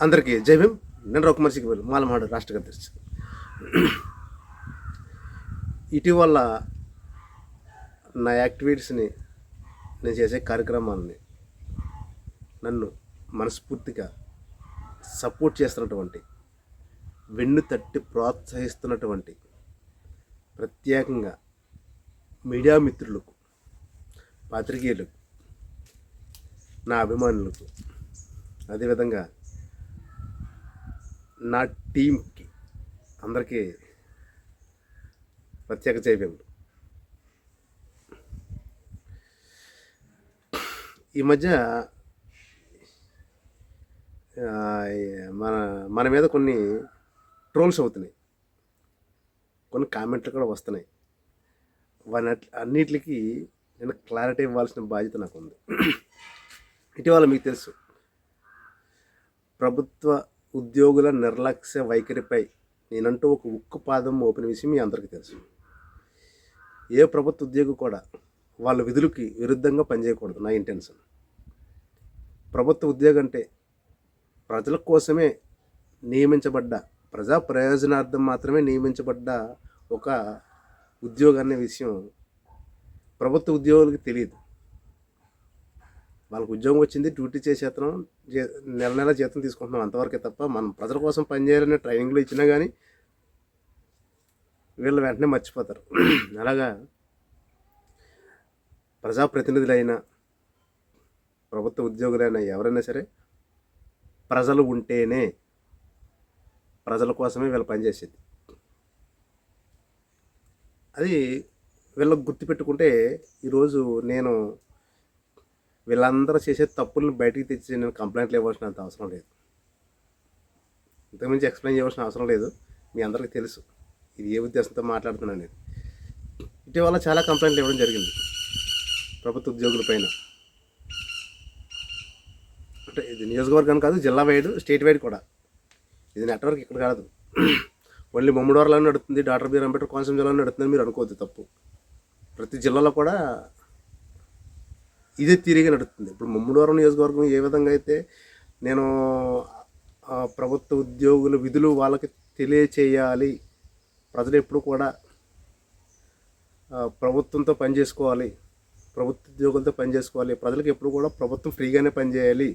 అందరికీ జై భీమ్. నేను రఘుకుమార్ సిగ్గిపల్లి మాలమాడు రాష్ట్ర కార్యదర్శి. ఇటీవల నా యాక్టివిటీస్ని, నేను చేసే కార్యక్రమాలని నన్ను మనస్ఫూర్తిగా సపోర్ట్ చేస్తున్నటువంటి, వెన్ను తట్టి ప్రోత్సహిస్తున్నటువంటి ప్రత్యేకంగా మీడియా మిత్రులకు, పాత్రికేయులకు, నా అభిమానులకు, అదేవిధంగా నా టీంకి అందరికీ ప్రత్యేక జైవ్యములు. ఈ మధ్య మన మీద కొన్ని ట్రోల్స్ అవుతున్నాయి, కొన్ని కామెంట్లు కూడా వస్తున్నాయి. అన్నిటికీ నేను క్లారిటీ ఇవ్వాల్సిన బాధ్యత నాకు ఉంది. ఇటీవల మీకు తెలుసు, ప్రభుత్వ ఉద్యోగుల నిర్లక్ష్య వైఖరిపై నేనంటూ ఒక ఉక్కు పాదం మోపిన విషయం మీ అందరికీ తెలుసు. ఏ ప్రభుత్వ ఉద్యోగి కూడా వాళ్ళ విధులకి విరుద్ధంగా పనిచేయకూడదు. నా ఇంటెన్షన్, ప్రభుత్వ ఉద్యోగం అంటే ప్రజల కోసమే నియమించబడ్డ, ప్రజా ప్రయోజనార్థం మాత్రమే నియమించబడ్డ ఒక ఉద్యోగం అనే విషయం ప్రభుత్వ ఉద్యోగులకి తెలియదు. వాళ్ళకి ఉద్యోగం వచ్చింది, డ్యూటీ చేసేతనం, నెల నెల జీతం తీసుకుంటున్నాం, అంతవరకే తప్ప మనం ప్రజల కోసం పనిచేయాలనే ట్రైనింగ్లో ఇచ్చినా కానీ వీళ్ళు వెంటనే మర్చిపోతారు. అలాగా ప్రజాప్రతినిధులైనా, ప్రభుత్వ ఉద్యోగులైనా, ఎవరైనా సరే ప్రజలు ఉంటేనే, ప్రజల కోసమే వీళ్ళు పనిచేసేది. అది వీళ్ళకి గుర్తుపెట్టుకుంటే ఈరోజు నేను వీళ్ళందరూ చేసే తప్పులను బయటికి తెచ్చి నేను కంప్లైంట్లు ఇవ్వాల్సినంత అవసరం లేదు, ఇంతకుమించి ఎక్స్ప్లెయిన్ చేయవలసిన అవసరం లేదు. మీ అందరికీ తెలుసు ఇది ఏ ఉద్దేశంతో మాట్లాడుతున్నాను అనేది. ఇటీవల చాలా కంప్లైంట్లు ఇవ్వడం జరిగింది ప్రభుత్వ ఉద్యోగుల పైన. అంటే ఇది నియోజకవర్గం కాదు, జిల్లా వైడ్, స్టేట్ వైడ్ కూడా. ఇది నెట్వర్క్ ఇక్కడ కాదు, ఓన్లీ ముమ్మడివరంలో నడుస్తుంది, డాక్టర్ బిఆర్ అంబేద్కర్ కోనసీమ జిల్లాలో నడుతుందని మీరు అనుకోవద్దు, తప్పు. ప్రతి జిల్లాలో కూడా ఇదే తీరిగా నడుస్తుంది. ఇప్పుడు ముమ్మడివరం నియోజకవర్గం ఏ విధంగా అయితే నేను ప్రభుత్వ ఉద్యోగుల విధులు వాళ్ళకి తెలియచేయాలి, ప్రజలు ఎప్పుడు కూడా ప్రభుత్వంతో పనిచేసుకోవాలి, ప్రభుత్వ ఉద్యోగులతో పనిచేసుకోవాలి, ప్రజలకు ఎప్పుడు కూడా ప్రభుత్వం ఫ్రీగానే పనిచేయాలి,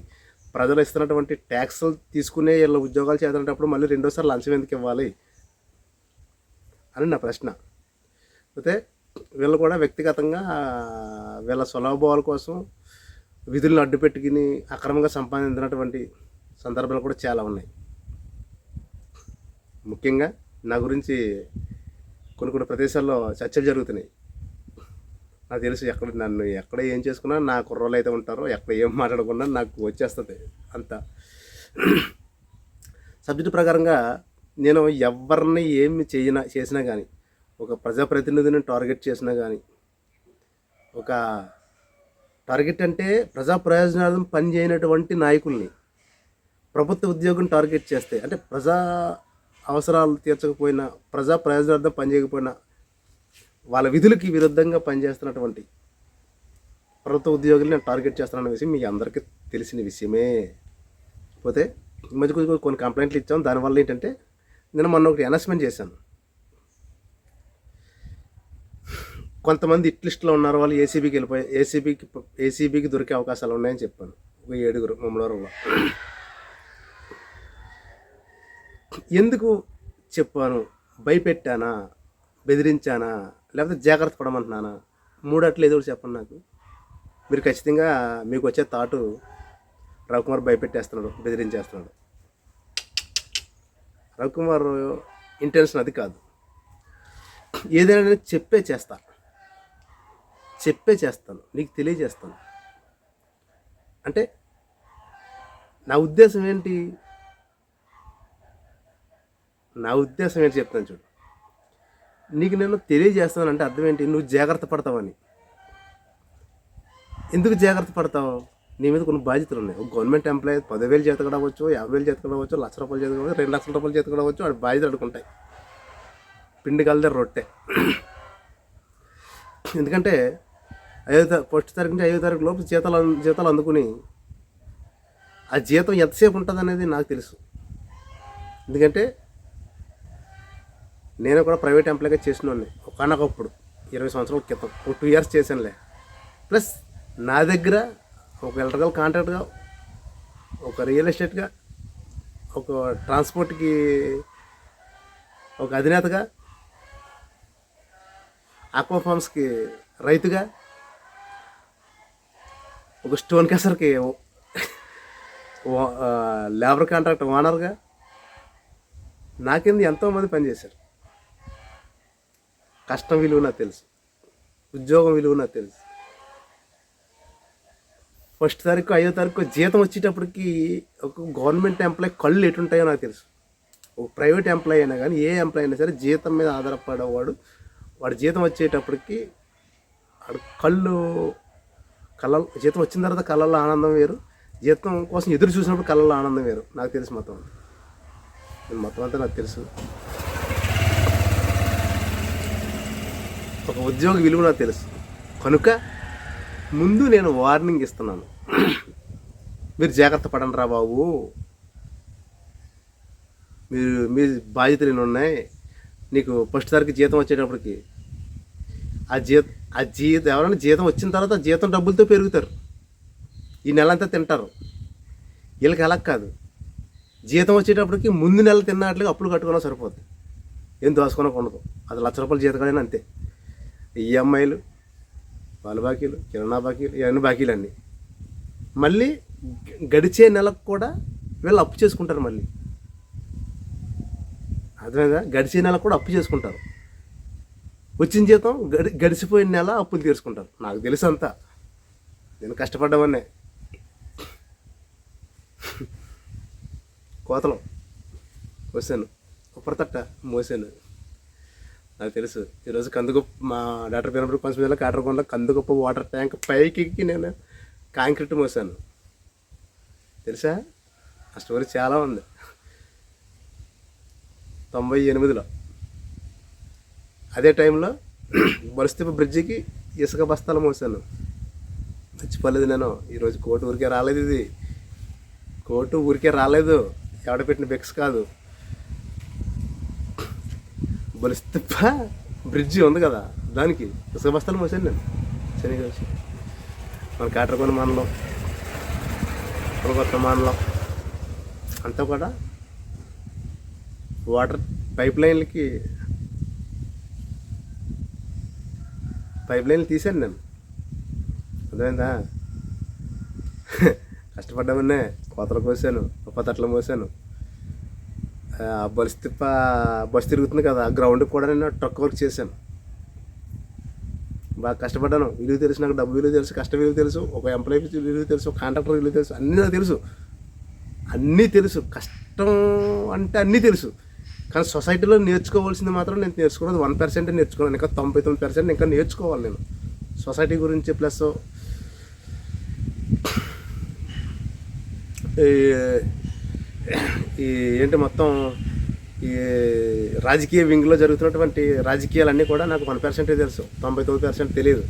ప్రజలు ఇస్తున్నటువంటి ట్యాక్స్లు తీసుకునే వీళ్ళ ఉద్యోగాలు చేస్తున్నప్పుడు మళ్ళీ రెండోసారి లంచం ఎందుకు ఇవ్వాలి అని నా ప్రశ్న. అయితే వీళ్ళు కూడా వ్యక్తిగతంగా వీళ్ళ స్వలాభాల కోసం విధులను అడ్డుపెట్టుకుని అక్రమంగా సంపాదించినటువంటి సందర్భాలు కూడా చాలా ఉన్నాయి. ముఖ్యంగా నా గురించి కొన్ని ప్రదేశాల్లో చర్చలు జరుగుతున్నాయి. నాకు తెలుసు, నన్ను ఎక్కడ ఏం చేసుకున్నా నా కుర్రోళ్ళు అయితే ఉంటారో, ఎక్కడ ఏం మాట్లాడుకున్నా నాకు వచ్చేస్తుంది అంత. సబ్జెక్టు ప్రకారంగా నేను ఎవరిని ఏమి చేసినా కానీ, ఒక ప్రజాప్రతినిధిని టార్గెట్ చేసినా కానీ, ఒక టార్గెట్ అంటే ప్రజా ప్రయోజనాలను పనిచేయనటువంటి నాయకుల్ని, ప్రభుత్వ ఉద్యోగం టార్గెట్ చేస్తే, అంటే ప్రజా అవసరాలు తీర్చకపోయినా, ప్రజా ప్రయోజనార్థం పనిచేయకపోయినా, వాళ్ళ విధులకి విరుద్ధంగా పనిచేస్తున్నటువంటి ప్రభుత్వ ఉద్యోగులు నేను టార్గెట్ చేస్తున్న విషయం మీకు అందరికీ తెలిసిన విషయమే. పోతే ఈ మధ్య కొన్ని కంప్లైంట్లు ఇచ్చాం. దానివల్ల ఏంటంటే, నేను మొన్న ఒకటి అనౌన్స్మెంట్ చేశాను. కొంతమంది హిట్ లిస్టులో ఉన్నారు, వాళ్ళు ఏసీబీకి వెళ్ళిపోయి ఏసీబీకి దొరికే అవకాశాలు ఉన్నాయని చెప్పాను. ఒక 7 ముమ్మడివరంలో. ఎందుకు చెప్పాను? భయపెట్టానా, బెదిరించానా, లేకపోతే జాగ్రత్త పడమంటున్నానా? మూడట్లు ఏదో చెప్పండి నాకు. మీరు ఖచ్చితంగా మీకు వచ్చే థాటు, రవికుమార్ భయపెట్టేస్తున్నాడు, బెదిరించేస్తున్నాడు. రవికుమార్ ఇంటెన్షన్ అది కాదు. ఏదైనా చెప్పే చేస్తాను, నీకు తెలియజేస్తాను. అంటే నా ఉద్దేశం ఏంటి చెప్తాను చూడు. నీకు నేను తెలియజేస్తాను అంటే అర్థం ఏంటి? నువ్వు జాగ్రత్త పడతావని. ఎందుకు జాగ్రత్త పడతావు? నీ మీద కొన్ని బాధ్యతలు ఉన్నాయి. ఒక గవర్నమెంట్ ఎంప్లాయీ 10,000 జీతం కూడా అవ్వచ్చు, 50,000 జీతం కూడా అవ్వచ్చు, ₹1,00,000 జీతం కూడా, ₹2,00,000 జీతం కూడా అవ్వచ్చు. వాడి బాధ్యతలు అడుకుంటాయి. పిండి కలదే రొట్టె. ఎందుకంటే 5వ తారీఖు నుంచి 5వ తారీఖు లోపు జీతాలు అందుకుని ఆ జీతం ఎంతసేపు ఉంటుంది అనేది నాకు తెలుసు. ఎందుకంటే నేను కూడా ప్రైవేట్ ఎంప్లాయ్గా చేసినోడిని ఒకనొకప్పుడు 20 సంవత్సరాల క్రితం ఒక 2 ఇయర్స్ చేశానులే. ప్లస్ నా దగ్గర ఒక ఎలక్ట్రికల్ కాంట్రాక్ట్గా, ఒక రియల్ ఎస్టేట్గా, ఒక ట్రాన్స్పోర్ట్కి ఒక అధినేతగా, ఆక్వా ఫార్మ్స్కి రైతుగా, ఒక స్టోన్ కేసర్కి లేబర్ కాంట్రాక్ట్ ఓనర్గా నా కింద ఎంతోమంది పనిచేశారు. కష్టం విలువ నాకు తెలుసు, ఉద్యోగం విలువ నాకు తెలుసు. ఫస్ట్ తారీఖు 5వ తారీఖు జీతం వచ్చేటప్పటికి ఒక గవర్నమెంట్ ఎంప్లాయ్ కళ్ళు ఎటుంటాయో నాకు తెలుసు. ఒక ప్రైవేట్ ఎంప్లాయ్ అయినా కానీ ఏ ఎంప్లాయ్ అయినా సరే జీతం మీద ఆధారపడేవాడు, వాడి జీతం వచ్చేటప్పటికి వాడు జీతం వచ్చిన తర్వాత కళ్ళల్లో ఆనందం వేరు, జీతం కోసం ఎదురు చూసినప్పుడు కళ్ళల్లో ఆనందం వేరు. నాకు తెలుసు మొత్తం అంతా నాకు తెలుసు. ఒక ఉద్యోగ విలువ నాకు తెలుసు కనుక ముందు నేను వార్నింగ్ ఇస్తున్నాను. మీరు జాగ్రత్త పడండి రా బాబు, మీ బాధ్యతలు ఎన్ని ఉన్నాయి. నీకు ఫస్ట్ తారీఖు జీతం వచ్చేటప్పటికి ఎవరైనా జీతం వచ్చిన తర్వాత జీతం డబ్బులతో పెరుగుతారు, ఈ నెల అంతా తింటారు. వీళ్ళకి అలా కాదు, జీతం వచ్చేటప్పటికి ముందు నెల తిన్నట్లుగా అప్పులు కట్టుకున్నా సరిపోద్ది, ఏం దోసుకున్నా ఉండదు. అది ₹1,00,000 జీతం అంతే. ఈఎంఐలు, పాల బాకీలు, కిరాణా బాకీలు, ఇవన్నీ బాకీలన్నీ మళ్ళీ గడిచే నెలకు కూడా వీళ్ళు అప్పు చేసుకుంటారు. మళ్ళీ అర్థమైందా? గడిచే నెలకు కూడా అప్పు చేసుకుంటారు. వచ్చిన జీతం గడిచిపోయిన నెల అప్పులు తీర్చుకుంటారు. నాకు తెలుసు అంతా, నేను కష్టపడ్డామనే. కోతలు వస్తాను, ఉప్పరతట్ట మోసాను, నాకు తెలుసు. ఈరోజు కందుగొప్ప మా డాక్టర్ పేరు పంచమేల కాటరకొండలో కందుగొప్ప వాటర్ ట్యాంక్ పైకి ఎక్కి నేను కాంక్రీట్ మోసాను. తెలుసా? ఆ స్టోరీ చాలా ఉంది. 98లో అదే టైంలో బలిస్తీప బ్రిడ్జికి ఇసుక బస్తాలు మోసాను. మర్చిపోలేదు నేను. ఈరోజు కోర్టు ఊరికే రాలేదు, ఇది కోర్టు ఊరికే రాలేదు, ఎవడ పెట్టిన బెక్స్ కాదు. బలిస్తీప బ్రిడ్జి ఉంది కదా, దానికి ఇసుక బస్తాలు మోసాను నేను శని కలిసి. మన కాటరకొండ మండలం, కొత్త మండలం అంతా కూడా వాటర్ పైప్ లైన్లు తీశాను నేను. అర్థమైందా? కష్టపడ్డామనే. కోతలు కోసాను, ఉప్పతట్లు మోసాను. బస్సు తిరుగుతుంది కదా, ఆ గ్రౌండ్కి కూడా నేను ట్రక్ వర్క్ చేశాను. బాగా కష్టపడ్డాను. విలువ తెలుసు నాకు, డబ్బు విలువ తెలుసు, కష్ట విలువ తెలుసు, ఒక ఎంప్లాయీ విలువ తెలుసు, కాంట్రాక్టర్ విలువ తెలుసు, అన్నీ నాకు తెలుసు. అన్నీ తెలుసు. కష్టం అంటే అన్నీ తెలుసు. కానీ సొసైటీలో నేర్చుకోవాల్సింది మాత్రం నేను నేర్చుకున్నది 1% నేర్చుకున్నాను. ఇంకా 99% ఇంకా నేర్చుకోవాలి నేను సొసైటీ గురించి. ప్లస్ ఈ ఏంటి మొత్తం ఈ రాజకీయ వింగ్లో జరుగుతున్నటువంటి రాజకీయాలన్నీ కూడా నాకు 1% తెలుసు, 99% తెలియదు.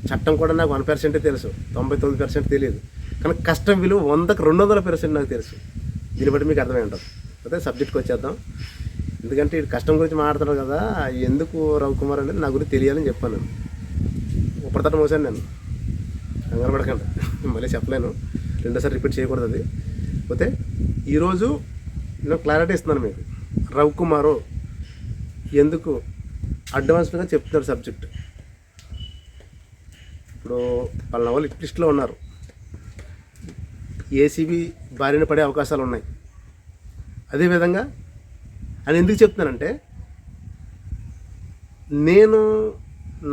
చట్టం కూడా నాకు 1% తెలుసు, 99% తెలియదు. కానీ కష్టం విలువ 100కి 200% నాకు తెలుసు. దీన్ని బట్టి మీకు అర్థమై ఉంటుంది. అయితే సబ్జెక్ట్కి వచ్చేద్దాం. ఎందుకంటే ఈ కష్టం గురించి మాట్లాడుతున్నారు కదా, ఎందుకు రవికుమార్ అనేది నా గురించి తెలియాలని చెప్పాను. ఉప్పరతట్ట మోసాను నేను, కంగారు పడకండి, మళ్ళీ చెప్పలేను, రెండోసారి రిపీట్ చేయకూడదు అది. పోతే ఈరోజు నేను క్లారిటీ ఇస్తున్నాను మీకు. రవికుమారు ఎందుకు అడ్వాన్స్డ్గా చెప్తున్నారు సబ్జెక్ట్. ఇప్పుడు వాళ్ళ వాళ్ళు లిస్ట్లో ఉన్నారు, ఏసీబీ బారిన పడే అవకాశాలు ఉన్నాయి. అదేవిధంగా అని ఎందుకు చెప్తున్నానంటే,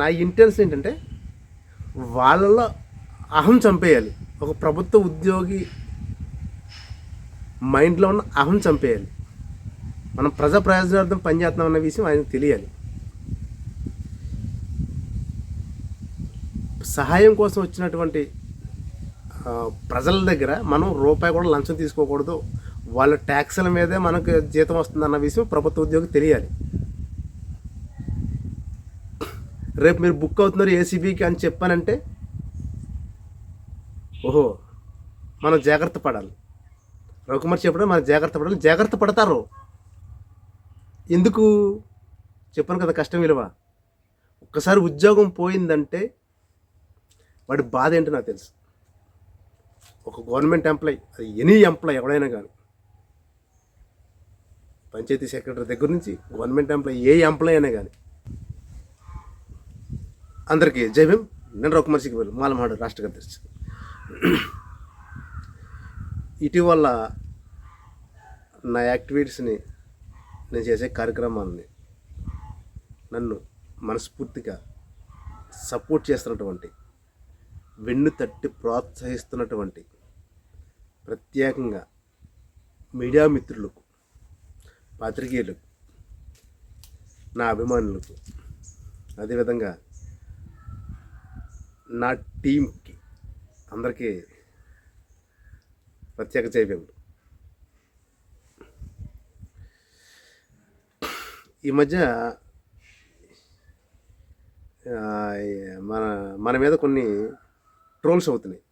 నా ఇంటెన్షన్ ఏంటంటే వాళ్ళలో అహం చంపేయాలి. ఒక ప్రభుత్వ ఉద్యోగి మైండ్లో ఉన్న అహం చంపేయాలి. మనం ప్రజా ప్రయోజనార్థం పనిచేస్తున్నాం అన్న విషయం ఆయనకు తెలియాలి. సహాయం కోసం వచ్చినటువంటి ప్రజల దగ్గర మనం రూపాయి కూడా లంచం తీసుకోకూడదు, వాళ్ళ ట్యాక్సుల మీదే మనకు జీతం వస్తుందన్న విషయం ప్రభుత్వ ఉద్యోగి తెలియాలి. రేపు మీరు బుక్ అవుతున్నారు ఏసీబీకి అని చెప్పానంటే, ఓహో మనం జాగ్రత్త పడాలి. రవికుమార్ చెప్పడం మనం జాగ్రత్త పడాలి. జాగ్రత్త పడతారు. ఎందుకు చెప్పాను కదా, కష్టం విలువ. ఒక్కసారి ఉద్యోగం పోయిందంటే వాడి బాధ ఏంటో నాకు తెలుసు. ఒక గవర్నమెంట్ ఎంప్లాయ్, అది ఎనీ ఎంప్లాయ్ ఎవడైనా కానీ, పంచాయతీ సెక్రటరీ దగ్గర నుంచి గవర్నమెంట్ ఎంప్లాయ్, ఏ ఎంప్లాయ్ అయినా కానీ, అందరికీ జై భీమ్. నేను రవికుమార్ సిగ్గిపల్లి, మాలమాడు రాష్ట్ర కార్యదర్శి. ఇటీవల నా యాక్టివిటీస్ని, నేను చేసే కార్యక్రమాలని నన్ను మనస్ఫూర్తిగా సపోర్ట్ చేస్తున్నటువంటి, వెన్ను తట్టి ప్రోత్సహిస్తున్నటువంటి ప్రత్యేకంగా మీడియా మిత్రులకు, పాత్రికేయులకు, నా అభిమానులకు, అదేవిధంగా నా టీంకి అందరికీ ప్రత్యేక జైవ్యములు. ఈ మధ్య మన మీద కొన్ని ట్రోల్స్ అవుతున్నాయి,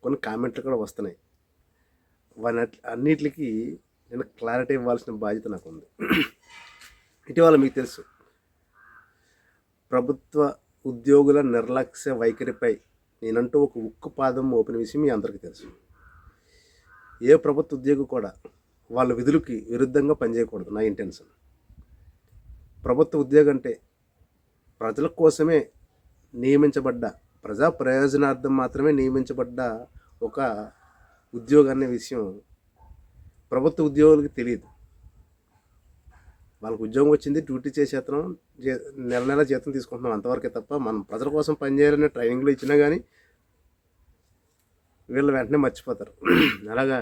కొన్ని కామెంట్లు కూడా వస్తున్నాయి. అన్నిటికీ నేను క్లారిటీ ఇవ్వాల్సిన బాధ్యత నాకు ఉంది. ఇటీవల మీకు తెలుసు, ప్రభుత్వ ఉద్యోగుల నిర్లక్ష్య వైఖరిపై నేనంటూ ఒక ఉక్కుపాదం మోపిన విషయం మీ అందరికీ తెలుసు. ఏ ప్రభుత్వ ఉద్యోగి కూడా వాళ్ళ విధులకి విరుద్ధంగా పనిచేయకూడదు. నా ఇంటెన్షన్, ప్రభుత్వ ఉద్యోగం అంటే ప్రజల కోసమే నియమించబడ్డ, ప్రజా ప్రయోజనార్థం మాత్రమే నియమించబడ్డ ఒక ఉద్యోగం అనే విషయం ప్రభుత్వ ఉద్యోగులకి తెలియదు. వాళ్ళకి ఉద్యోగం వచ్చింది, డ్యూటీ చేసేస్తున్నాం, నెల నెల జీతం తీసుకుంటున్నాం, అంతవరకే తప్ప మనం ప్రజల కోసం పనిచేయాలనే ట్రైనింగ్లో ఇచ్చినా కానీ వీళ్ళు వెంటనే మర్చిపోతారు. అలాగా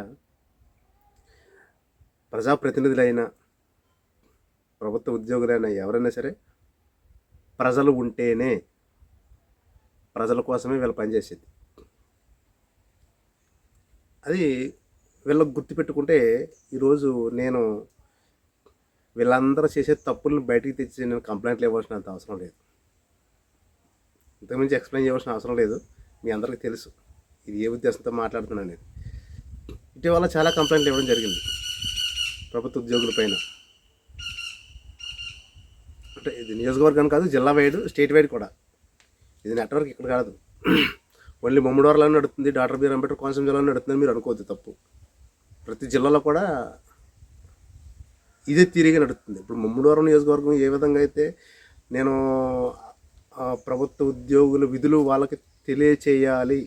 ప్రజాప్రతినిధులైనా, ప్రభుత్వ ఉద్యోగులైనా, ఎవరైనా సరే ప్రజలు ఉంటేనే, ప్రజల కోసమే వీళ్ళు పనిచేసేది. అది వీళ్ళకు గుర్తుపెట్టుకుంటే ఈరోజు నేను వీళ్ళందరూ చేసే తప్పులను బయటికి తెచ్చి నేను కంప్లైంట్లు ఇవ్వాల్సినంత అవసరం లేదు, ఇంతకుమించి ఎక్స్ప్లెయిన్ చేయవలసిన అవసరం లేదు. మీ అందరికీ తెలుసు ఇది ఏ ఉద్దేశంతో మాట్లాడుతున్నాను అనేది. ఇటీవల చాలా కంప్లైంట్లు ఇవ్వడం జరిగింది ప్రభుత్వ ఉద్యోగుల పైన. అంటే ఇది నియోజకవర్గం కాదు, జిల్లా వైడ్, స్టేట్ వైడ్ కూడా. ఇది నెట్వర్క్ ఇక్కడ కాదు, ఓన్లీ మమ్మడివారిలో నడుస్తుంది, డాక్టర్ బిఆర్ అంబేద్కర్ కోనసీమ జిల్లాలో నడుతుందని మీరు అనుకోవద్దు, తప్పు. ప్రతి జిల్లాలో కూడా ఇదే తీరిగా నడుస్తుంది. ఇప్పుడు మమ్మడివారం నియోజకవర్గం ఏ విధంగా అయితే నేను ప్రభుత్వ ఉద్యోగుల విధులు వాళ్ళకి తెలియచేయాలి,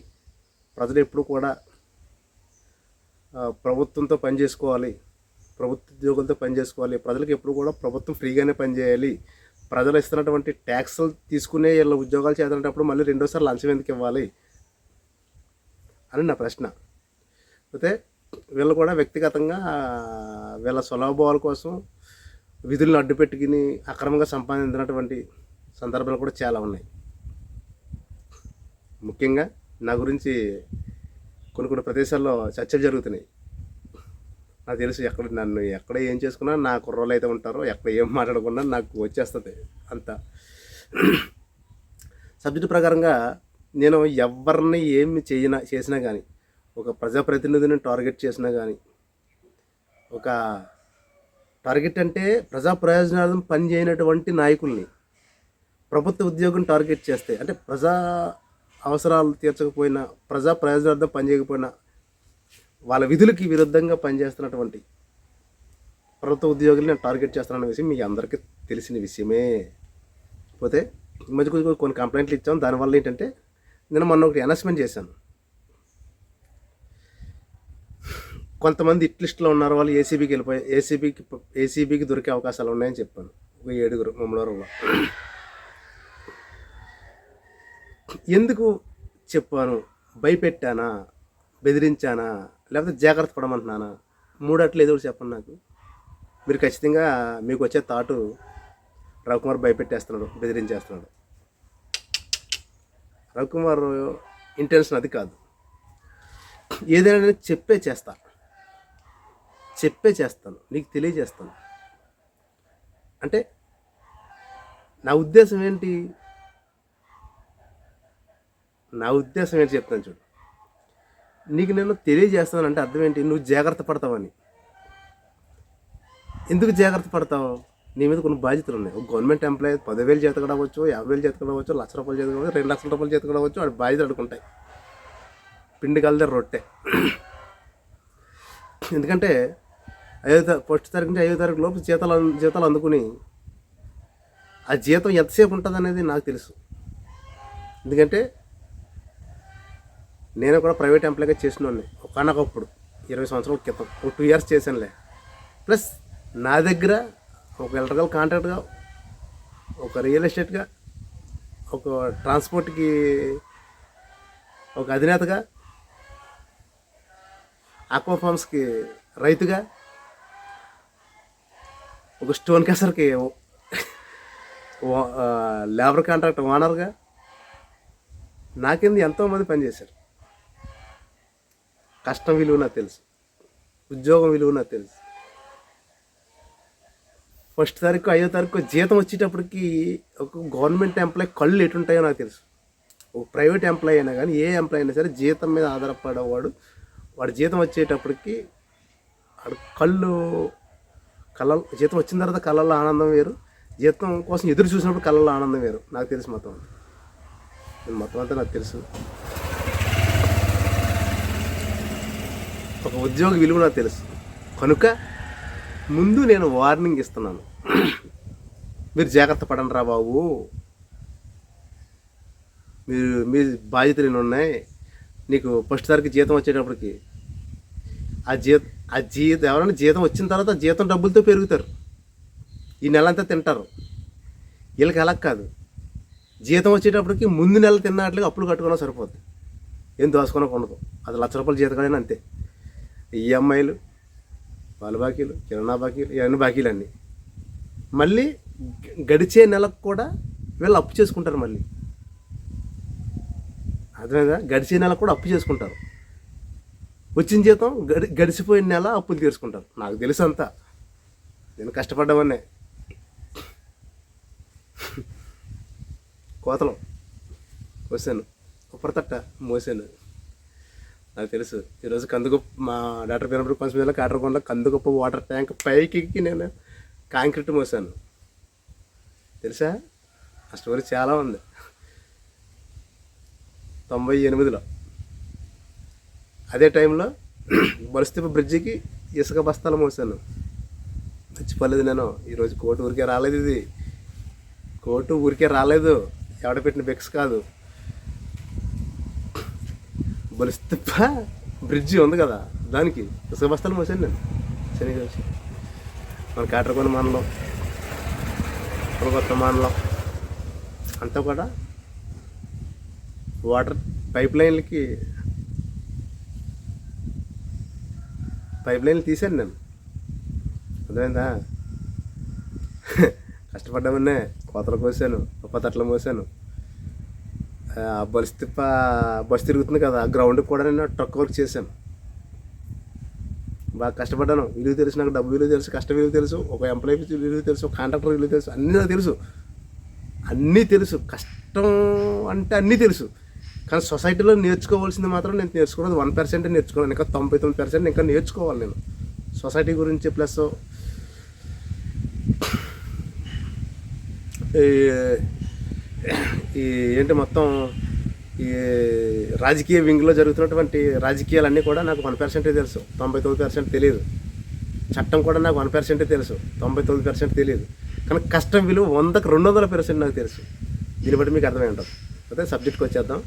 ప్రజలు ఎప్పుడు కూడా ప్రభుత్వంతో పనిచేసుకోవాలి, ప్రభుత్వ ఉద్యోగులతో పనిచేసుకోవాలి, ప్రజలకు ఎప్పుడు కూడా ప్రభుత్వం ఫ్రీగానే పనిచేయాలి, ప్రజలు ఇస్తున్నటువంటి ట్యాక్సులు తీసుకునే వీళ్ళ ఉద్యోగాలు చేస్తున్నప్పుడు మళ్ళీ రెండోసారి లంచం ఎందుకు ఇవ్వాలి అని నా ప్రశ్న. అయితే వీళ్ళు కూడా వ్యక్తిగతంగా వీళ్ళ స్వలాభాల కోసం విధులను అడ్డుపెట్టుకుని అక్రమంగా సంపాదించినటువంటి సందర్భాలు కూడా చాలా ఉన్నాయి. ముఖ్యంగా నా గురించి కొన్ని ప్రదేశాల్లో చర్చలు జరుగుతున్నాయి. నాకు తెలుసు, నన్ను ఎక్కడ ఏం చేసుకున్నా నా కుర్రోళ్ళు అయితే ఉంటారో, ఎక్కడ ఏం మాట్లాడకుండా నాకు వచ్చేస్తుంది అంత. సబ్జెక్టు ప్రకారంగా నేను ఎవరిని ఏమి చేసినా కానీ, ఒక ప్రజాప్రతినిధిని టార్గెట్ చేసినా కానీ, ఒక టార్గెట్ అంటే ప్రజా ప్రయోజనార్థం పనిచేయనటువంటి నాయకుల్ని, ప్రభుత్వ ఉద్యోగం టార్గెట్ చేస్తే, అంటే ప్రజా అవసరాలు తీర్చకపోయినా, ప్రజా ప్రయోజనార్థం పనిచేయకపోయినా, వాళ్ళ విధులకి విరుద్ధంగా పనిచేస్తున్నటువంటి ప్రభుత్వ ఉద్యోగులు నేను టార్గెట్ చేస్తానన్న విషయం మీ అందరికీ తెలిసిన విషయమే. పోతే ఈ మధ్య కొన్ని కంప్లైంట్లు ఇచ్చాం. దానివల్ల ఏంటంటే నేను మొన్న ఒకటి అనౌన్స్మెంట్ చేశాను. కొంతమంది ఇట్ లిస్ట్లో ఉన్నారు, వాళ్ళు ఏసీబీకి వెళ్ళిపోయి ఏసీబీకి దొరికే అవకాశాలు ఉన్నాయని చెప్పాను. ఒక 7 మమ్మల్వరంలో. ఎందుకు చెప్పాను? భయపెట్టానా, బెదిరించానా, లేకపోతే జాగ్రత్త పడమంటున్నానా? మూడట్లు ఏదో చెప్పండి నాకు. మీరు ఖచ్చితంగా మీకు వచ్చే థాటు రవికుమార్ భయపెట్టేస్తున్నాడు, బెదిరించేస్తున్నాడు. రవికుమార్ ఇంటెన్షన్ అది కాదు. ఏదైనా చెప్పే చేస్తాను, నీకు తెలియజేస్తాను. అంటే నా ఉద్దేశం ఏంటి చెప్తాను చూడు. నీకు నేను తెలియజేస్తానంటే అర్థం ఏంటి? నువ్వు జాగ్రత్త పడతావని. ఎందుకు జాగ్రత్త పడతావు? నీ మీద కొన్ని బాధ్యతలు ఉన్నాయి. ఒక గవర్నమెంట్ ఎంప్లాయీ 10,000 జీతం కూడా అవ్వచ్చు, 50,000 జీతం కూడా అవ్వచ్చు, ₹1,00,000 జీతం కూడా, ₹2,00,000 జీతం కూడా అవ్వచ్చు. వాడి బాధ్యతలు అడుగుంటాయి. పిండి కలదే రొట్టె. ఎందుకంటే ఫస్ట్ తారీఖు నుంచి 5వ తారీఖు లోపు జీతాలు అందుకుని ఆ జీతం ఎంతసేపు ఉంటుంది అనేది నాకు తెలుసు. ఎందుకంటే నేను కూడా ప్రైవేట్ ఎంప్లాయ్గా చేసినోడిని ఒకనొకప్పుడు 20 సంవత్సరాల క్రితం. ఒక 2 ఇయర్స్ చేశానులే. ప్లస్ నా దగ్గర ఒక ఎలక్ట్రికల్ కాంట్రాక్ట్గా, ఒక రియల్ ఎస్టేట్గా, ఒక ట్రాన్స్పోర్ట్కి ఒక అధినేతగా, ఆక్వా ఫార్మ్స్కి రైతుగా, ఒక స్టోన్ కేసర్కి లేబర్ కాంట్రాక్ట్ ఓనర్గా నా కింద ఎంతోమంది పనిచేశారు. కష్టం విలువ నాకు తెలుసు, ఉద్యోగం విలువ నాకు తెలుసు. ఫస్ట్ తారీఖు 5వ తారీఖు జీతం వచ్చేటప్పటికి ఒక గవర్నమెంట్ ఎంప్లాయీ కళ్ళు ఎటుంటాయో నాకు తెలుసు. ఒక ప్రైవేట్ ఎంప్లాయీ అయినా కానీ, ఏ ఎంప్లాయీ అయినా సరే జీతం మీద ఆధారపడేవాడు. వాడి జీతం వచ్చేటప్పటికి వాడు జీతం వచ్చిన తర్వాత కళ్ళల్లో ఆనందం వేరు, జీతం కోసం ఎదురు చూసినప్పుడు కళ్ళల్లో ఆనందం వేరు. నాకు తెలుసు మొత్తం అంతా నాకు తెలుసు. ఒక ఉద్యోగ విలువ నాకు తెలుసు. కనుక ముందు నేను వార్నింగ్ ఇస్తున్నాను. మీరు జాగ్రత్త పడండి రా బాబు. మీ బాధ్యతలు ఎన్ని ఉన్నాయి. నీకు ఫస్ట్ తారీఖు జీతం వచ్చేటప్పటికి ఎవరైనా జీతం వచ్చిన తర్వాత జీతం డబ్బులతో పెరుగుతారు. ఈ నెల అంతా తింటారు. వీళ్ళకి అలా కాదు. జీతం వచ్చేటప్పటికి ముందు నెల తిన్నట్లుగా అప్పులు కట్టుకున్నా సరిపోద్ది. ఏం దోసుకున్నా ఉండదు. అది ₹1,00,000 జీతకాడైనా అంతే. ఈఎంఐలు, పాల బాకీలు, కిరాణా బాకీలు, ఇవన్నీ బాకీలు అన్నీ. మళ్ళీ గడిచే నెలకు కూడా వీళ్ళు అప్పు చేసుకుంటారు. మళ్ళీ అర్థమైందా? గడిచే నెలకు కూడా అప్పు చేసుకుంటారు. వచ్చిన జీతం గడిచిపోయిన నెల అప్పులు తీర్చుకుంటారు. నాకు తెలుసు అంతా. నేను కష్టపడ్డామనే. కోతలు కోసాను, ఉప్పరతట్ట మోసాను. నాకు తెలుసు. ఈరోజు కందుగొప్ప మా డాక్టర్ పినప్పుడు కొంచెం కాటరకొండ కందుగొప్ప వాటర్ ట్యాంక్ పైకి నేను కాంక్రీట్ మోసాను. తెలుసా? ఆ స్టోరీ చాలా ఉంది. 98లో అదే టైంలో బలిస్తీప బ్రిడ్జికి ఇసుక బస్తాలు మోసాను. మర్చిపోలేదు నేను. ఈరోజు కోర్టు ఊరికే రాలేదు. ఇది కోర్టు ఊరికే రాలేదు. ఎవడ పెట్టిన బెక్స్ కాదు. బలిస్తీప బ్రిడ్జి ఉంది కదా, దానికి ఇసుక బస్తాలు మోసాను నేను. శనిగా వచ్చి మన కాటరకొండ మండలం, కొత్త మండలం అంతా కూడా వాటర్ పైప్ లైన్లు తీశాను నేను. అర్థమైందా? కష్టపడ్డామనే. కోతలు కోసాను, ఉప్పతట్లు మోసాను. బస్సు తిరుగుతుంది కదా, ఆ గ్రౌండ్కి కూడా నేను ట్రక్ వర్క్ చేశాను. బాగా కష్టపడ్డాను. విలువ తెలుసు నాకు. డబ్బు విలువ తెలుసు, కష్ట విలువ తెలుసు, ఒక ఎంప్లాయీ విలువ తెలుసు, ఒక కాంట్రాక్టర్ విలువ తెలుసు. అన్నీ నాకు తెలుసు. అన్నీ తెలుసు. కష్టం అంటే అన్నీ తెలుసు. కానీ సొసైటీలో నేర్చుకోవాల్సింది మాత్రం నేను నేర్చుకున్నది 1% నేర్చుకున్నాను. ఇంకా 99% ఇంకా నేర్చుకోవాలి నేను సొసైటీ గురించి. ప్లస్ ఈ ఏంటి మొత్తం ఈ రాజకీయ వింగ్లో జరుగుతున్నటువంటి రాజకీయాలన్నీ కూడా నాకు 1% తెలుసు, 99% తెలియదు. చట్టం కూడా నాకు 1% తెలుసు, 99% తెలియదు. కానీ కష్టం విలువ 100కి 200% నాకు తెలుసు. దీన్ని బట్టి మీకు అర్థమై ఉంటుంది. అయితే సబ్జెక్ట్కి వచ్చేద్దాం.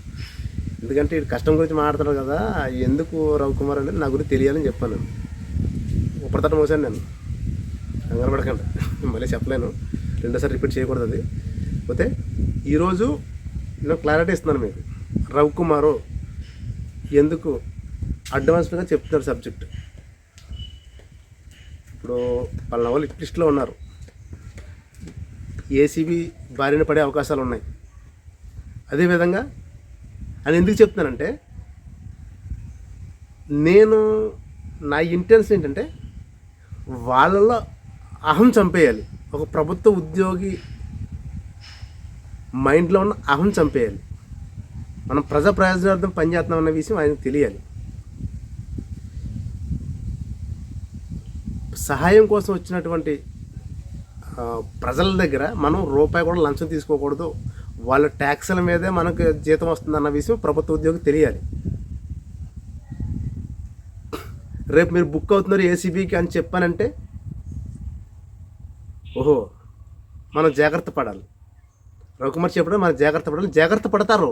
ఎందుకంటే ఈ కష్టం గురించి మాట్లాడతారు కదా, ఎందుకు రవికుమార్ అనేది నా గురించి తెలియాలని చెప్పాను నేను. ఉప్పరతట్ట మోసాను నేను. కంగారు పడకండి, మళ్ళీ చెప్పలేను, రెండోసారి రిపీట్ చేయకూడదు అది. పోతే ఈరోజు నేను క్లారిటీ ఇస్తున్నాను మీకు. రవికుమారు ఎందుకు అడ్వాన్స్డ్గా చెప్తున్నారు సబ్జెక్ట్. ఇప్పుడు పలానా వాళ్ళు లిస్ట్లో ఉన్నారు, ఏసీబీ బారిన పడే అవకాశాలు ఉన్నాయి. అదేవిధంగా అని ఎందుకు చెప్తున్నానంటే, నా ఇంటెన్షన్ ఏంటంటే వాళ్ళలో అహం చంపేయాలి. ఒక ప్రభుత్వ ఉద్యోగి మైండ్లో ఉన్న అహం చంపేయాలి. మనం ప్రజా ప్రయోజనార్థం పనిచేస్తున్నాం అన్న విషయం ఆయనకు తెలియాలి. సహాయం కోసం వచ్చినటువంటి ప్రజల దగ్గర మనం రూపాయి కూడా లంచం తీసుకోకూడదు, వాళ్ళ ట్యాక్సుల మీదే మనకు జీతం వస్తుందన్న విషయం ప్రభుత్వ ఉద్యోగి తెలియాలి. రేపు మీరు బుక్ అవుతున్నారు ఏసీబీకి అని చెప్పానంటే ఓహో మనం జాగ్రత్త పడాలి. రవికుమార్ చెప్పడం మనం జాగ్రత్త పడాలి. జాగ్రత్త పడతారు.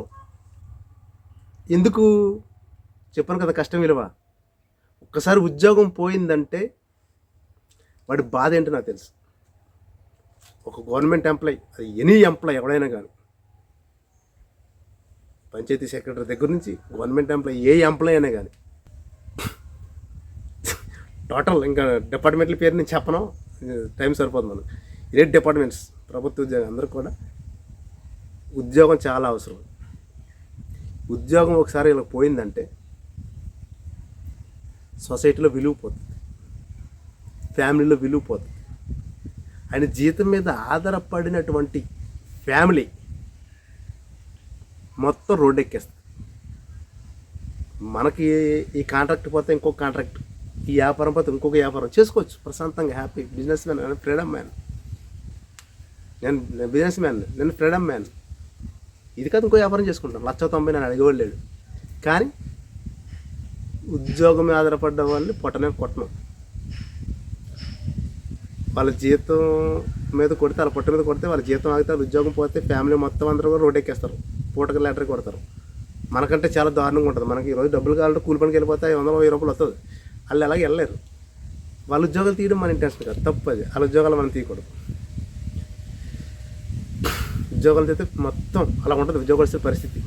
ఎందుకు చెప్పాను కదా కష్టం విలువ. ఒక్కసారి ఉద్యోగం పోయిందంటే వాడి బాధ ఏంటో నాకు తెలుసు. ఒక గవర్నమెంట్ ఎంప్లాయీ, అది ఎనీ ఎంప్లాయీ ఎవడైనా కానీ, పంచాయతీ సెక్రటరీ దగ్గర నుంచి గవర్నమెంట్ ఎంప్లాయీ, ఏ ఎంప్లాయీ అయినా కానీ, టోటల్ ఇంకా డిపార్ట్మెంట్ల పేరు నేను చెప్పను, టైం సరిపోతుంది మనకు. ఇదే డిపార్ట్మెంట్స్, ప్రభుత్వ ఉద్యోగం అందరూ కూడా ఉద్యోగం చాలా అవసరం. ఉద్యోగం ఒకసారి ఇలా పోయిందంటే సొసైటీలో విలువ పోతుంది, ఫ్యామిలీలో విలువ పోతుంది. ఆయన జీతం మీద ఆధారపడినటువంటి ఫ్యామిలీ మొత్తం రోడ్డు ఎక్కేస్తుంది. మనకి ఈ కాంట్రాక్ట్ పోతే ఇంకొక కాంట్రాక్ట్, ఈ వ్యాపారం పోతే ఇంకొక వ్యాపారం చేసుకోవచ్చు ప్రశాంతంగా, హ్యాపీ. బిజినెస్ మ్యాన్, నేను ఫ్రీడమ్ మ్యాన్, నేను బిజినెస్ మ్యాన్, నేను ఫ్రీడమ్ మ్యాన్. ఇది కాదు ఇంకో వ్యాపారం చేసుకుంటాను, 1,90,000 నేను అడిగేవాళ్ళు లేడు. కానీ ఉద్యోగం మీద ఆధారపడ్డ వాళ్ళని కొట్టను. వాళ్ళ జీతం మీద కొడితే, వాళ్ళ పొట్ట మీద కొడితే వాళ్ళ జీతం ఆగితే, వాళ్ళ ఉద్యోగం పోతే ఫ్యామిలీ మొత్తం అందరూ కూడా రోడ్డు ఎక్కేస్తారు, పూటకి లెటర్కి కొడతారు. మనకంటే చాలా దారుణంగా ఉంటుంది. మనకి ఈరోజు డబ్బులు కావాలంటే కూలి పనికి వెళ్ళిపోతే 100-1000 రూపాయలు వస్తుంది. వాళ్ళు అలాగే వెళ్ళలేరు. వాళ్ళ ఉద్యోగాలు తీయడం మన ఇంటెన్షన్ కాదు, తప్పు అది. వాళ్ళ ఉద్యోగాలు మనం తీయకూడదు. ఉద్యోగాలు తీస్తే మొత్తం అలా ఉంటుంది ఉద్యోగస్తుల పరిస్థితి.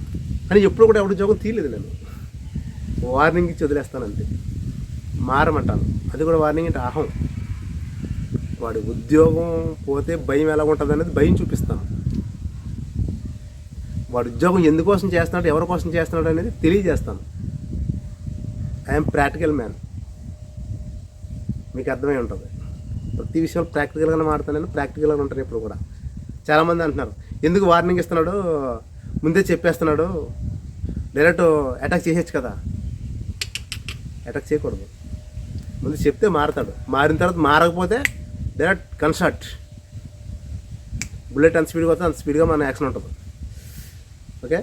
అని ఎప్పుడు కూడా ఎవరి ఉద్యోగం తీయలేదు. నేను వార్నింగ్ ఇచ్చి వదిలేస్తానంతే, మారమంటాను. అది కూడా వార్నింగ్ అంటే అహం. వాడి ఉద్యోగం పోతే భయం ఎలా ఉంటుంది అనేది భయం చూపిస్తాను. వాడు ఉద్యోగం ఎందుకోసం చేస్తున్నాడు, ఎవరి కోసం చేస్తున్నాడు అనేది తెలియజేస్తాను. ఐఎమ్ ప్రాక్టికల్ మ్యాన్, మీకు అర్థమై ఉంటుంది. ప్రతి విషయంలో ప్రాక్టికల్గానే మాడతాను, ప్రాక్టికల్గా ఉంటాను ఇప్పుడు కూడా. చాలామంది అంటున్నారు ఎందుకు వార్నింగ్ ఇస్తున్నాడు, ముందే చెప్పేస్తున్నాడు, డైరెక్ట్ అటాక్ చేయొచ్చు కదా. అటాక్ చేయకూడదు, ముందు చెప్తే మారతాడు. మారిన తర్వాత మారకపోతే డైరెక్ట్ కన్షాట్. బుల్లెట్ అంత స్పీడ్గా వస్తే అంత స్పీడ్గా మన యాక్షన్ ఉంటుంది. ఓకే,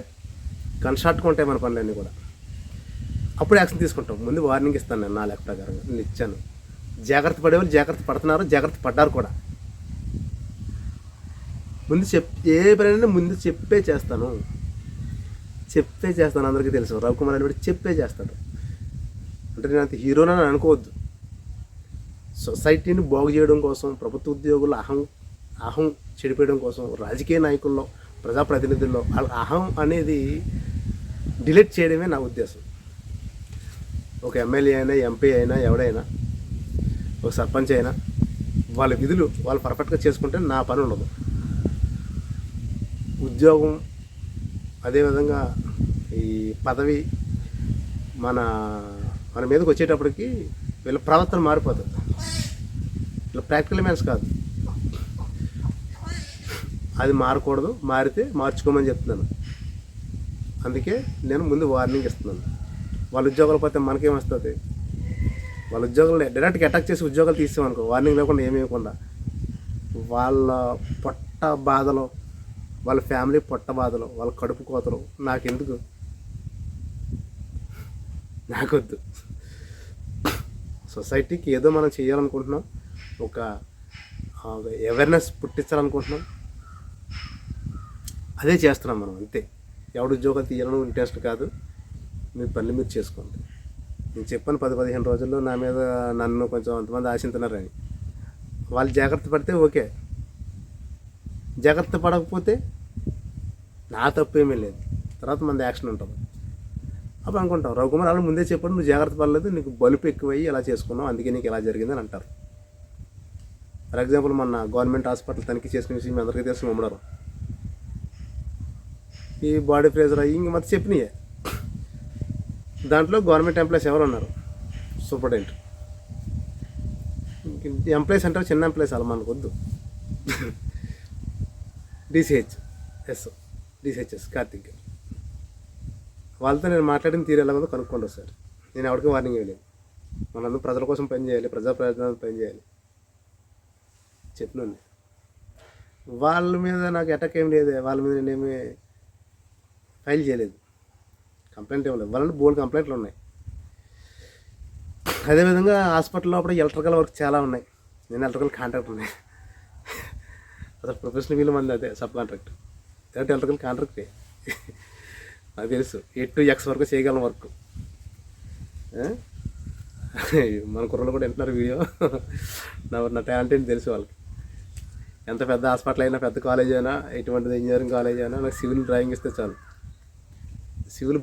కన్షాట్గా ఉంటాయి మన పనులన్నీ కూడా. అప్పుడు యాక్షన్ తీసుకుంటాం. ముందు వార్నింగ్ ఇస్తాను నేను, నా లెక్క ప్రకారంగా నేను ఇచ్చాను. జాగ్రత్త పడేవాళ్ళు జాగ్రత్త పడుతున్నారు, జాగ్రత్త పడ్డారు కూడా. ముందు ఏ పని ముందు చెప్పే చేస్తాను. అందరికీ తెలుసు. రవికుమార్ అని బట్టి చెప్పే చేస్తాడు. అంటే నేను అంత హీరోనని అనుకోవద్దు. సొసైటీని బాగు చేయడం కోసం, ప్రభుత్వ ఉద్యోగుల అహం చెడిపోయడం కోసం, రాజకీయ నాయకుల్లో, ప్రజాప్రతినిధుల్లో వాళ్ళ అహం అనేది డిలీట్ చేయడమే నా ఉద్దేశం. ఒక ఎమ్మెల్యే అయినా, ఎంపీ అయినా, ఎవడైనా, ఒక సర్పంచ్ అయినా, వాళ్ళ విధులు వాళ్ళు పర్ఫెక్ట్గా చేసుకుంటే నా పని ఉండదు. ఉద్యోగం అదేవిధంగా ఈ పదవి మన మీదకి వచ్చేటప్పటికి వీళ్ళ ప్రవర్తన మారిపోతుంది. వీళ్ళ ప్రాక్టికల్ మ్యాన్స్ కాదు, అది మారకూడదు. మారితే మార్చుకోమని చెప్తున్నాను. అందుకే నేను ముందు వార్నింగ్ ఇస్తున్నాను. వాళ్ళ ఉద్యోగాలు పోతే మనకేం వస్తుంది? వాళ్ళ ఉద్యోగాలు డైరెక్ట్గా అటాక్ చేసి ఉద్యోగాలు తీసామనుకో, వార్నింగ్ లేకుండా ఏమేయకుండా, వాళ్ళ పొట్ట బాధలో, వాళ్ళ ఫ్యామిలీ పొట్ట బాధలు, వాళ్ళ కడుపు కోతలు నాకెందుకు? నాకొద్దు. సొసైటీకి ఏదో మనం చేయాలనుకుంటున్నాం, ఒక అవేర్నెస్ పుట్టించాలనుకుంటున్నాం, అదే చేస్తున్నాం మనం, అంతే. ఎవడు ఉద్యోగాలు తీయాలని ఇంట్రెస్ట్ కాదు. మీ పనులు మీరు చేసుకోండి. నేను చెప్పాను 10-15 రోజుల్లో నా మీద నన్ను కొంచెం అంతమంది ఆశిస్తున్నారని. వాళ్ళు జాగ్రత్త పడితే ఓకే, జాగ్రత్త పడకపోతే నా తప్పేమీ లేదు. తర్వాత మన యాక్షన్ ఉంటుంది. అప్పుడు అనుకుంటాం రవికుమార్ వాళ్ళు ముందే చెప్పాడు, నువ్వు జాగ్రత్త పడలేదు, నీకు బలుపు ఎక్కువయ్యి ఇలా చేసుకున్నావు, అందుకే నీకు ఇలా జరిగిందని అంటారు. ఫర్ ఎగ్జాంపుల్ మొన్న గవర్నమెంట్ హాస్పిటల్ తనిఖీ చేసిన విషయం మీ అందరికీ తెలిసి ఉమ్మడారు. ఈ బాడీ ఫ్రేజర్ అయ్యి ఇంక మొత్తం చెప్పినాయే. దాంట్లో గవర్నమెంట్ ఎంప్లాయీస్ ఎవరు ఉన్నారు? సూపరింటెండెంట్. ఎంప్లాయీస్ అంటారు, చిన్న ఎంప్లాయీస్ అలా మనకు వద్దు. డిసిహెచ్ఎస్ కార్తిక్ గారు, వాళ్ళతో నేను మాట్లాడిన తీరు ఎలా ఉందో కనుక్కోండి ఒకసారి. నేను ఎవరికి వార్నింగ్ ఇవ్వలేదు. మనందరూ ప్రజల కోసం పనిచేయాలి, ప్రజా ప్రయోజనాలకు పనిచేయాలి చెప్పినండి. వాళ్ళ మీద నాకు అటాక్ ఏం లేదు, వాళ్ళ మీద నేనేమి ఫైల్ చేయలేదు, కంప్లైంట్ ఇవ్వలేదు. వాళ్ళని బోల్డ్ కంప్లైంట్లు ఉన్నాయి. అదేవిధంగా హాస్పిటల్లో అప్పుడు ఎలక్ట్రికల్ వర్క్ చాలా ఉన్నాయి. నేను ఎలక్ట్రికల్ కాంట్రాక్ట్ ఉన్నాయి, అసలు ప్రొఫెషనల్ వీళ్ళు మంది అదే సబ్ కాంట్రాక్ట్, కాబట్టి ఎలక్ట్రికల్ కాంట్రాక్టే నాకు తెలుసు. 8 to X వరకు చేయగలం వర్క్. మన కుర్రలు కూడా వింటున్నారు వీడియో. నా టాలెంట్ ఏంటి తెలుసు వాళ్ళకి. ఎంత పెద్ద హాస్పిటల్ అయినా, పెద్ద కాలేజ్ అయినా, ఎటువంటిది ఇంజనీరింగ్ కాలేజ్ అయినా, నాకు సివిల్ డ్రాయింగ్ ఇస్తే చాలు, సివిల్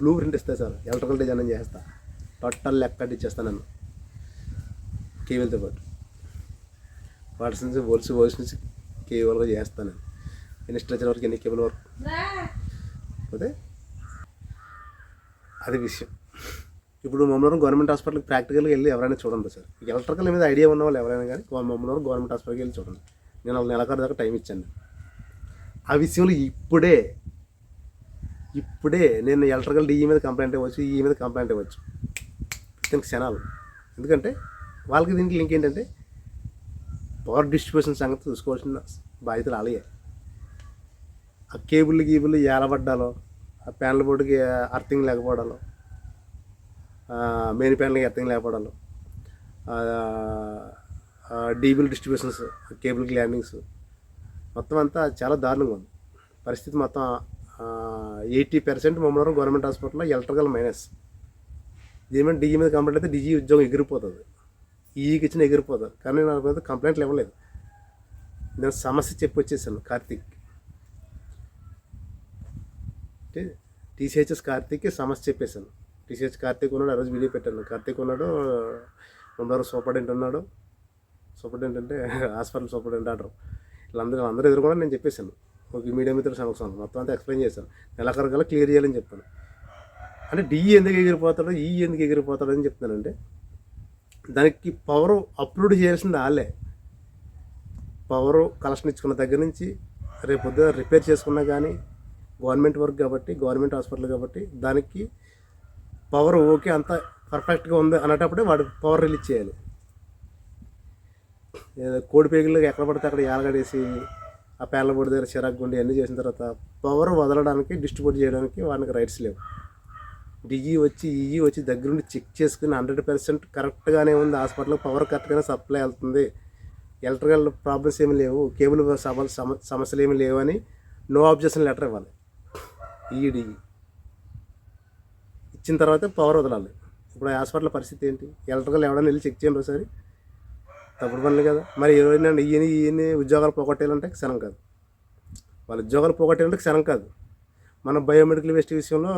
బ్లూ ప్రింట్ ఇస్తే చాలు, ఎలక్ట్రికల్ డిజైన్ చేస్తా, టోటల్ లెక్క ఇచ్చేస్తాను నన్ను కేబుల్తో పాటు. వాట్స్ నుంచి వోల్స్ నుంచి కేబుల్గా చేస్తాను. ఎన్ని స్ట్రెచర్ వరకు, ఎన్ని కేబుల్ వరకు, అదే అది విషయం. ఇప్పుడు మమ్మల్ని గవర్నమెంట్ హాస్పిటల్కి ప్రాక్టికల్గా వెళ్ళి ఎవరైనా చూడండి సార్. ఎలక్ట్రికల్ మీద ఐడియా ఉన్న వాళ్ళు ఎవరైనా కానీ మమ్మల్ని గవర్నమెంట్ హాస్పిటల్కి వెళ్ళి చూడండి. నేను వాళ్ళ నెలకారు దాకా టైం ఇచ్చాను. ఆ విషయంలో ఇప్పుడే నేను ఎలక్ట్రికల్ డిఈ మీద కంప్లైంట్ ఇవ్వచ్చు, ఈ మీద కంప్లైంట్ ఇవ్వచ్చు దీనికి క్షణాలు. ఎందుకంటే వాళ్ళకి దీనికి లింక్ ఏంటంటే పవర్ డిస్ట్రిబ్యూషన్ సంగతి చూసుకోవాల్సిన బాధ్యతలు అలాగే. ఆ గీబుల్ ఏలబడ్డాలో, ఆ ప్యానల్ బోర్డుకి అర్థింగ్ లేకపోవడాలో, మెయిన్ ప్యానల్కి అర్థింగ్ లేకపోవడాలో, డీబుల్ డిస్ట్రిబ్యూషన్స్, కేబుల్కి ల్యాండింగ్స్, మొత్తం అంతా చాలా దారుణంగా ఉంది పరిస్థితి. మొత్తం 80% మమ్మల్ని గవర్నమెంట్ హాస్పిటల్లో ఎలక్ట్రికల్ మైనస్. దీని డిఈ మీద కంప్లైంట్ అయితే డిజీ ఉద్యోగం ఎగిరిపోతుంది, ఈకి ఇచ్చిన ఎగిరిపోతుంది. కానీ నాకు మీద కంప్లైంట్లు ఇవ్వలేదు. నేను సమస్య చెప్పి వచ్చేసాను కార్తీక్, అంటే టీసీహెచ్ఎస్ కార్తీక్కి సమస్య చెప్పేశాను. టీసీహెచ్ కార్తీక్ ఉన్నాడు, ఆ రోజు వీడియో పెట్టాను. కార్తీక్ ఉన్నాడు, ముందర సూపరింటెండెంట్ ఉన్నాడు. సూపరింటెండెంట్ అంటే హాస్పిటల్ సూపరింటెండెంట్ అంటారు. వీళ్ళందరూ ఎదురుకుండా నేను చెప్పేశాను. ఒక మీడియా మిత్రుల సమక్షంలో మొత్తం అంతా ఎక్స్ప్లెయిన్ చేశాను. నెలకరకల్లా క్లియర్ చేయాలని చెప్పాను. అంటే డిఈ ఎందుకు ఎగిరిపోతాడో, ఈ ఎందుకు ఎగిరిపోతాడో అని చెప్తున్నానంటే, దానికి పవర్ అప్లోడ్ చేయాల్సింది వాళ్ళే. పవర్ కలెక్షన్ ఇచ్చుకున్న దగ్గర నుంచి రేపు పొద్దున రిపేర్ చేసుకున్నా కానీ గవర్నమెంట్ వర్క్ కాబట్టి, గవర్నమెంట్ హాస్పిటల్ కాబట్టి, దానికి పవర్ ఓకే అంతా పర్ఫెక్ట్గా ఉంది అనేటప్పుడే వాడు పవర్ రిలీజ్ చేయాలి. కోడి పేగులకు ఎక్కడ పడితే అక్కడ ఏలగడేసి ఆ ప్యానల్ బోర్డు దగ్గర చిరాకు గుండి అన్నీ చేసిన తర్వాత పవర్ వదలడానికి, డిస్ట్రిబ్యూట్ చేయడానికి వానికి రైట్స్ లేవు. డిఈ వచ్చి ఈఈ వచ్చి దగ్గరుండి చెక్ చేసుకుని 100% కరెక్ట్గానే ఉంది, హాస్పిటల్లో పవర్ కరెక్ట్గానే సప్లై అవుతుంది, ఎలక్ట్రికల్ ప్రాబ్లమ్స్ ఏమి లేవు, కేబుల్ సమస్యలు ఏమి లేవు అని నో అబ్జెక్షన్ లెటర్ ఇవ్వాలి. ఈడిఈ ఇచ్చిన తర్వాత పవర్ వదలాలి. ఇప్పుడు ఆ హాస్పిటల్ పరిస్థితి ఏంటి? ఎలక్ట్రికల్ ఎవడైనా వెళ్ళి చెక్ చేయండి ఒకసారి, తప్పుడు పనులు కదా. మరి ఎవరైనా ఈయన ఉద్యోగాలు పోగొట్టేయాలంటే క్షణం కాదు, వాళ్ళ ఉద్యోగాలు పోగొట్టేయాలంటే క్షణం కాదు. మన బయోమెడికల్ వేస్ట్ విషయంలో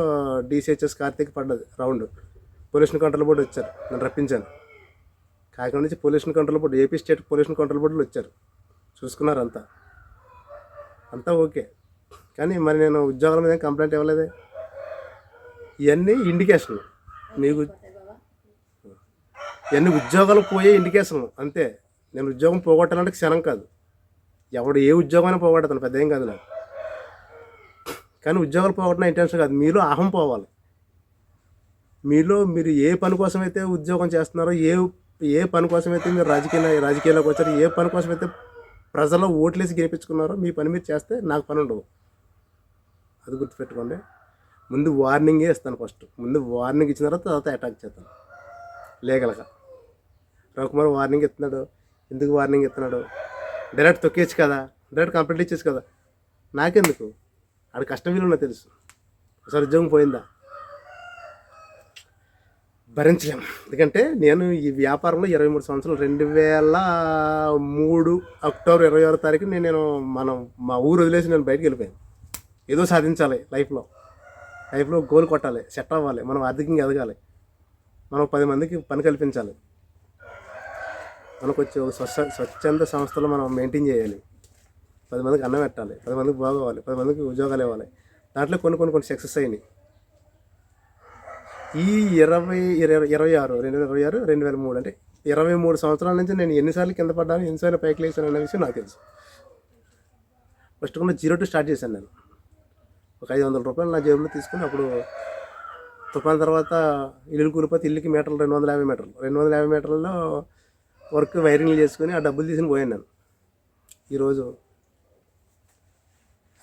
డీసీహెచ్ఎస్ కార్తీక్ పడ్డది రౌండ్. పొల్యూషన్ కంట్రోల్ బోర్డు వచ్చారు, నేను రప్పించాను. కాకినాడ నుంచి pollution control board, AP state pollution control బోర్డులు వచ్చారు, చూసుకున్నారు అంతా ఓకే. కానీ మరి నేను ఉద్యోగాల మీద కంప్లైంట్ ఇవ్వలేదే. ఇవన్నీ ఇండికేషన్లు మీకు, ఇవన్నీ ఉద్యోగాలు పోయే ఇండికేషన్లు అంతే. నేను ఉద్యోగం పోగొట్టాలంటే క్షణం కాదు, ఎవడు ఏ ఉద్యోగమైనా పోగొడతాను, పెద్ద ఏం కాదు నాకు. కానీ ఉద్యోగాలు పోగొట్టిన ఇంటెన్షన్ కాదు, మీలో అహం పోవాలి. మీరు ఏ పని కోసమైతే ఉద్యోగం చేస్తున్నారో, ఏ పని కోసమైతే మీరు రాజకీయాల్లోకి వచ్చారో, ఏ పని కోసమైతే ప్రజల్లో ఓట్లేసి గెలిపించుకున్నారో, మీ పని మీరు చేస్తే నాకు పని ఉండవు. అది గుర్తుపెట్టుకోండి. ముందు వార్నింగే ఇస్తాను ఫస్ట్. ముందు వార్నింగ్ ఇచ్చిన తర్వాత అటాక్ చేస్తాను లీగల్గా. రవికుమార్ వార్నింగ్ ఇస్తున్నాడు, ఎందుకు వార్నింగ్ ఇస్తున్నాడు? డైరెక్ట్ తొక్కేచ్చు కదా, డైరెక్ట్ కంప్లైంట్ ఇచ్చేసి కదా, నాకెందుకు? ఆడ కష్టం విలువ తెలుసు. ఒకసారి ఉద్యోగం పోయిందా భరించలేము. ఎందుకంటే నేను ఈ వ్యాపారంలో 23 సంవత్సరాలు, 2003 అక్టోబర్ 26వ తారీఖు నేను మా ఊరు వదిలేసి నేను బయటికి వెళ్ళిపోయాను. ఏదో సాధించాలి లైఫ్లో గోల్ కొట్టాలి, సెట్ అవ్వాలి, మనం ఆర్థికంగా ఎదగాలి, మనం 10 మందికి పని కల్పించాలి, మనకు వచ్చే ఒక స్వచ్ఛంద సంస్థలు మనం మెయింటైన్ చేయాలి, 10 మందికి అన్నం పెట్టాలి, 10 మందికి బాగోవాలి, 10 మందికి ఉద్యోగాలు ఇవ్వాలి. దాంట్లో కొన్ని సక్సెస్ అయినాయి. ఈ 2023 అంటే 23 సంవత్సరాల నుంచి నేను ఎన్నిసార్లు కింద పడ్డాను, ఎన్నిసార్లు పైకి లేచాను అనే విషయం నాకు తెలుసు. ఫస్ట్ కూడా 0 to స్టార్ట్ చేశాను నేను. ఒక 500 రూపాయలు నా జేబులో తీసుకుని అప్పుడు తుఫాన్ తర్వాత ఇల్లు కూలిపోతే ఇల్లుకి మీటర్లు 250 మీటర్లు 250 మీటర్లలో వర్క్ వైరింగ్లు చేసుకొని ఆ డబ్బులు తీసుకుని పోయాను నేను. ఈరోజు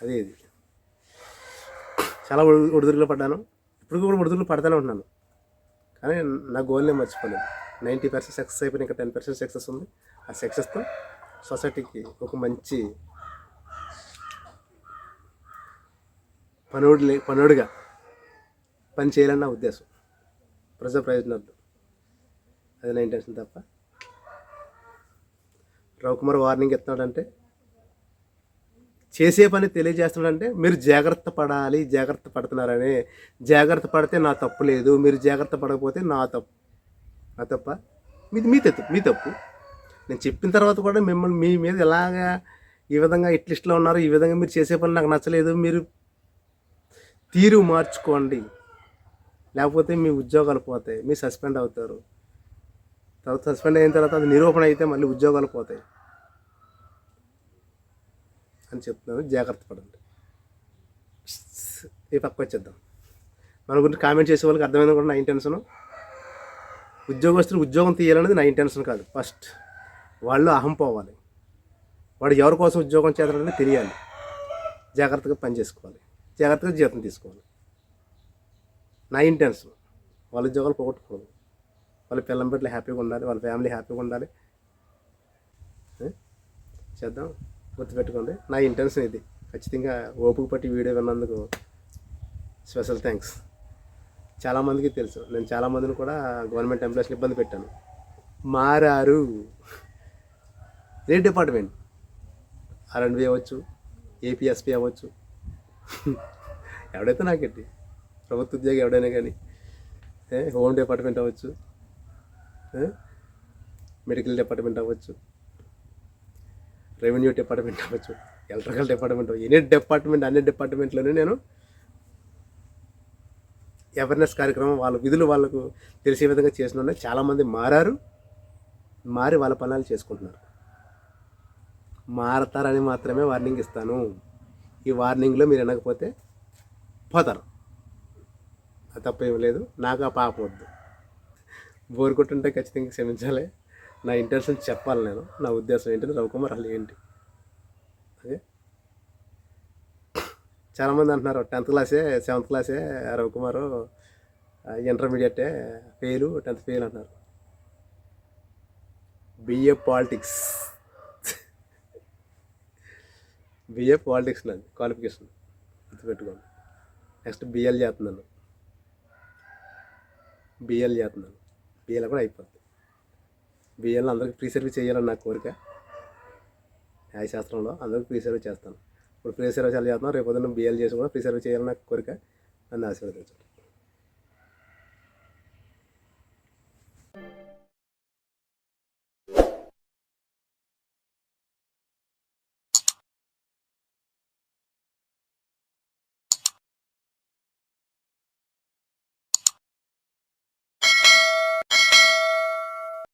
అదే ఇది చాలా ఒడిదుడుకులు పడ్డాను. ఇప్పుడు కూడా ఒడిదుడుకులు పడతానే ఉంటున్నాను. కానీ నా గోల్ నేను మర్చిపోలేదు. 90% సక్సెస్ అయిపోయిన ఇంకా 10% సక్సెస్ ఉంది. ఆ సక్సెస్తో సొసైటీకి ఒక మంచి పనుడుగా పని చేయాలని నా ఉద్దేశం. ప్రజా ప్రయోజనాలు అది నా ఇంటెన్షన్ తప్ప. రవికుమార్ వార్నింగ్ ఇస్తున్నాడంటే, చేసే పని తెలియజేస్తున్నాడంటే మీరు జాగ్రత్త పడాలి, జాగ్రత్త పడుతున్నారని. జాగ్రత్త పడితే నా తప్పు లేదు, మీరు జాగ్రత్త పడకపోతే నా తప్ప మీ తప్పు. నేను చెప్పిన తర్వాత కూడా మిమ్మల్ని మీ మీద ఎలాగా ఈ విధంగా ఇట్లిస్ట్లో ఉన్నారు, ఈ విధంగా మీరు చేసే పని నాకు నచ్చలేదు, మీరు తీరు మార్చుకోండి, లేకపోతే మీ ఉద్యోగాలు పోతాయి, మీరు సస్పెండ్ అవుతారు. తర్వాత సస్పెండ్ అయిన తర్వాత అది నిరూపణ అయితే మళ్ళీ ఉద్యోగాలు పోతాయి అని చెప్తున్నాను. జాగ్రత్త పడండి. ఈ పక్క వచ్చేద్దాం. మన గురించి కామెంట్ చేసే వాళ్ళకి అర్థమైంది కూడా నా ఇంటెన్షను. ఉద్యోగస్తులు ఉద్యోగం తీయాలనేది నా ఇంటెన్షన్ కాదు. ఫస్ట్ వాళ్ళు అహం పోవాలి. వాడు ఎవరి కోసం ఉద్యోగం చేయాలనేది తెలియాలి. జాగ్రత్తగా పని చేసుకోవాలి, జాగ్రత్తగా జీతం తీసుకోవాలి. నా ఇంటెన్షన్ వాళ్ళ ఉద్యోగాలు పోగొట్టుకోవాలి. వాళ్ళ పిల్లం బిడ్డలు హ్యాపీగా ఉండాలి, వాళ్ళ ఫ్యామిలీ హ్యాపీగా ఉండాలి. చేద్దాం. గుర్తుపెట్టుకోండి, నా ఇంటెన్షన్ ఇది. ఖచ్చితంగా ఓపిక పట్టి వీడియో విన్నందుకు స్పెషల్ థ్యాంక్స్. చాలామందికి తెలుసు, నేను చాలామందిని కూడా గవర్నమెంట్ ఎంప్లాయీస్ని ఇబ్బంది పెట్టాను. మారారు. ఏ డిపార్ట్మెంట్, R&B అవ్వచ్చు, APSP అవ్వచ్చు, ఎవడైతే నాకేంటి, ప్రభుత్వ ఉద్యోగి ఎవడైనా కానీ, హోమ్ డిపార్ట్మెంట్ అవ్వచ్చు, మెడికల్ డిపార్ట్మెంట్ అవ్వచ్చు, రెవెన్యూ డిపార్ట్మెంట్ అవ్వచ్చు, ఎలక్ట్రికల్ డిపార్ట్మెంట్ అవ్వచ్చు, అన్ని డిపార్ట్మెంట్లోనే నేను అవేర్నెస్ కార్యక్రమం వాళ్ళ విధులు వాళ్ళకు తెలిసే విధంగా చేసిన చాలామంది మారి వాళ్ళ పనులు చేసుకుంటున్నారు. మారతారని మాత్రమే వార్నింగ్ ఇస్తాను. ఈ వార్నింగ్లో మీరు వినకపోతే పోతారు. అది తప్పేం లేదు. నాకు ఆ పాప వద్దు. బోర్ కొట్టుంటే ఖచ్చితంగా క్షమించాలి. నా ఇంటెన్షన్ చెప్పాలి. నేను నా ఉద్దేశం ఏంటంటే రవికుమార్ అసలు ఏంటి. ఓకే, చాలామంది అంటున్నారు 10th క్లాసే 7th క్లాసే రవికుమారు, ఇంటర్మీడియటే ఫెయిల్, 10th ఫెయిల్ అంటున్నారు. BA పాలిటిక్స్ నాది క్వాలిఫికేషన్, గుర్తుపెట్టుకోండి. నెక్స్ట్ BL చేస్తున్నాను. BL కూడా అయిపోద్ది. BLలో అందరికీ ఫ్రీ సర్వీస్ చేయాలని నా కోరిక. న్యాయశాస్త్రంలో అందరికీ ఫ్రీ సర్వీస్ చేస్తాను. ఇప్పుడు ఫ్రీ సర్వీస్ ఎలా చేస్తున్నాను, రేపు పొద్దున్న BL చేసి కూడా ఫ్రీ సర్వీస్ చేయాలని నాకు కోరిక. నన్ను ఆశీర్వదించండి.